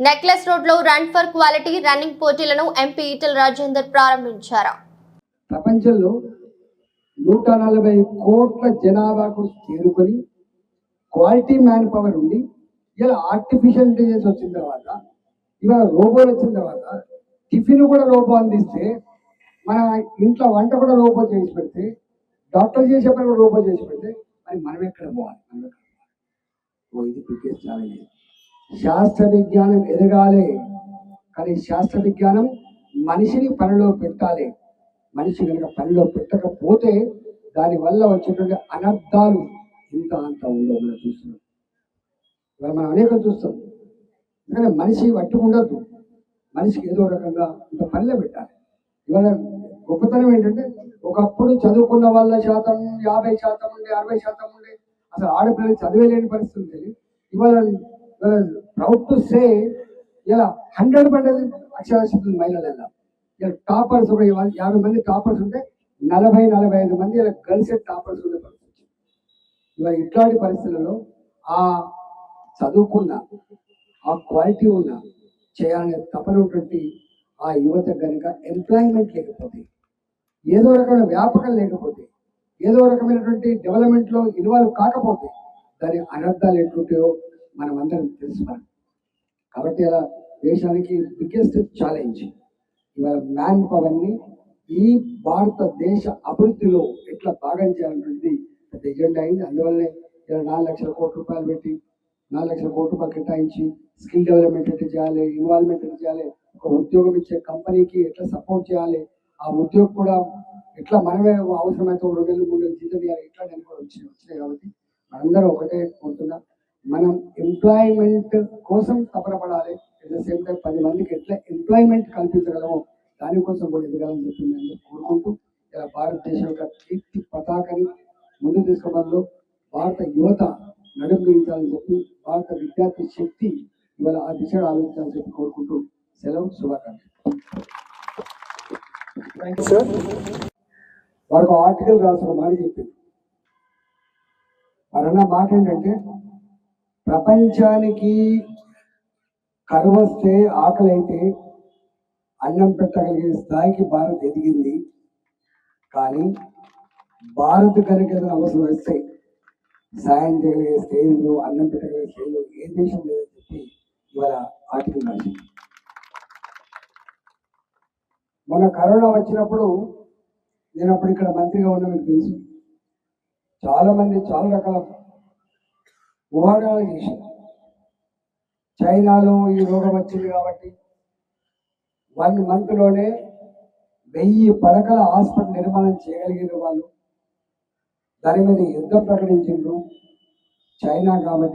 Necklace road లో run for quality running పోటీలను MP Etela Rajender ప్రారంభించారు. ప్రపంచంలో 140 కోట్ల జనాభాకు చేరుకొని క్వాలిటీ మ్యాన్ పవర్ ఉండి ఇలా ఆర్టిఫిషియల్ ఇంటెలిజెన్స్ వచ్చిన తర్వాత ఇవాళ రోబోలు వచ్చిన తర్వాత టిఫిన్ కూడా రోబో అందిస్తే మన ఇంట్లో వంట కూడా రోబో చేసి పెడితే డాక్టర్ చేసే పని కూడా రోబో చేసి పెడితే మరి మనం ఎక్కడ పోవాలి? ఇది బిగ్గెస్ట్ ఛాలెంజ్. శాస్త్ర విజ్ఞానం ఎదగాలి, కానీ శాస్త్ర విజ్ఞానం మనిషిని పనిలో పెట్టాలి. మనిషి కనుక పనిలో పెట్టకపోతే దానివల్ల వచ్చేటువంటి అనర్థాలు ఇంత అంత ఉండవు. మనం చూస్తున్నాం, ఇవాళ మనం అనేకం చూస్తాం. ఎందుకంటే మనిషి వట్టి ఉండద్దు, మనిషికి ఏదో రకంగా ఇంత పనిలో పెట్టాలి. ఇవాళ గొప్పతనం ఏంటంటే ఒకప్పుడు చదువుకున్న వాళ్ళ శాతం 50% ఉండే, 60% ఉండే, అసలు ఆడపిల్లలు చదివేలేని పరిస్థితి ఉంది. ఇవాళ ప్రౌడ్ టు సే ఇలా 100% అక్షరాస్యత మహిళలు ఇలా టాపర్స్ ఒక 50 మంది టాపర్స్ ఉంటే 40-45 మంది ఇలా గర్ల్స్ టాపర్స్ ఉండే పరిస్థితి. ఇవాళ ఇట్లాంటి పరిస్థితులలో ఆ చదువుకున్న ఆ క్వాలిటీ ఉన్న చేయాలనే తపన ఉన్నటువంటి ఆ యువత కనుక ఎంప్లాయ్మెంట్ లేకపోతే, ఏదో రకమైన వ్యాపకం లేకపోతే, ఏదో రకమైనటువంటి డెవలప్మెంట్లో ఇన్వాల్వ్ కాకపోతే దాని అనర్థాలు ఎట్లుంటాయో మనం అందరం తెలుసుకున్నాం. కాబట్టి అలా దేశానికి బిగ్గెస్ట్ ఛాలెంజ్ ఇవాళ మ్యాన్ పవర్ని ఈ భారతదేశ అభివృద్ధిలో ఎట్లా భాగం చేయాలనేది పెద్ద ఎజెండా అయింది. అందువల్లనే ఇలా 4 లక్షల కోట్ల రూపాయలు పెట్టి 4 లక్షల కోట్ల రూపాయలు కేటాయించి స్కిల్ డెవలప్మెంట్ ఎట్లా చేయాలి, ఇన్వాల్వ్మెంట్ ఎట్లా చేయాలి, ఒక ఉద్యోగం ఇచ్చే కంపెనీకి ఎట్లా సపోర్ట్ చేయాలి, ఆ ఉద్యోగం కూడా ఎట్లా మనమే అవసరమైతే 2 నెలలు 3 నెలలు జీతం చేయాలి, ఇట్లాంటి కూడా వచ్చినాయి. కాబట్టి అందరూ ఒకటే కోరుతున్నా, మనం ఎంప్లాయ్మెంట్ కోసం తపన పడాలి. అట్ ద సేమ్ టైం 10 మందికి ఎట్లా ఎంప్లాయ్మెంట్ కల్పించగలమో దానికోసం కూడా ఎదగాలని చెప్పి నేను కోరుకుంటూ ఇలా భారతదేశం యొక్క కీర్తి పతాకని ముందు తీసుకోవడంలో భారత యువత నడుము బిగించాలని చెప్పి, భారత విద్యార్థి శక్తి ఇవాళ ఆ దిశగా ఆలోచించాలని చెప్పి కోరుకుంటూ సెలవు. శుభాకాంక్షలు. వారికి ఆర్టికల్ రాసిన మాట చెప్పింది. మరన్న మాట ఏంటంటే, ప్రపంచానికి కరువు వస్తే, ఆకలి అయితే అన్నం పెట్టగలిగే స్థాయికి భారత్ ఎదిగింది. కానీ భారత్ కనుక ఏదైనా అవసరం వస్తే సాయం చేయగలిగే స్టేజ్లో, అన్నం పెట్టగలిగే స్టేజ్లో ఏ దేశం లేదని చెప్పి ఇవాళ ఆర్టికల్ రాసింది. మొన్న కరోనా వచ్చినప్పుడు నేను అప్పుడు ఇక్కడ మంత్రిగా ఉన్నా, మీకు తెలుసు, చాలామంది చాలా రకాల ఊహాగానాలు చేశారు. చైనాలో ఈ రోగం వచ్చింది కాబట్టి 1 మంత్లోనే 1000 పడకల హాస్పిటల్ నిర్మాణం చేయగలిగిన వాళ్ళు. దాని మీద యుద్ధం ప్రకటించిండ్రు చైనా కాబట్టి.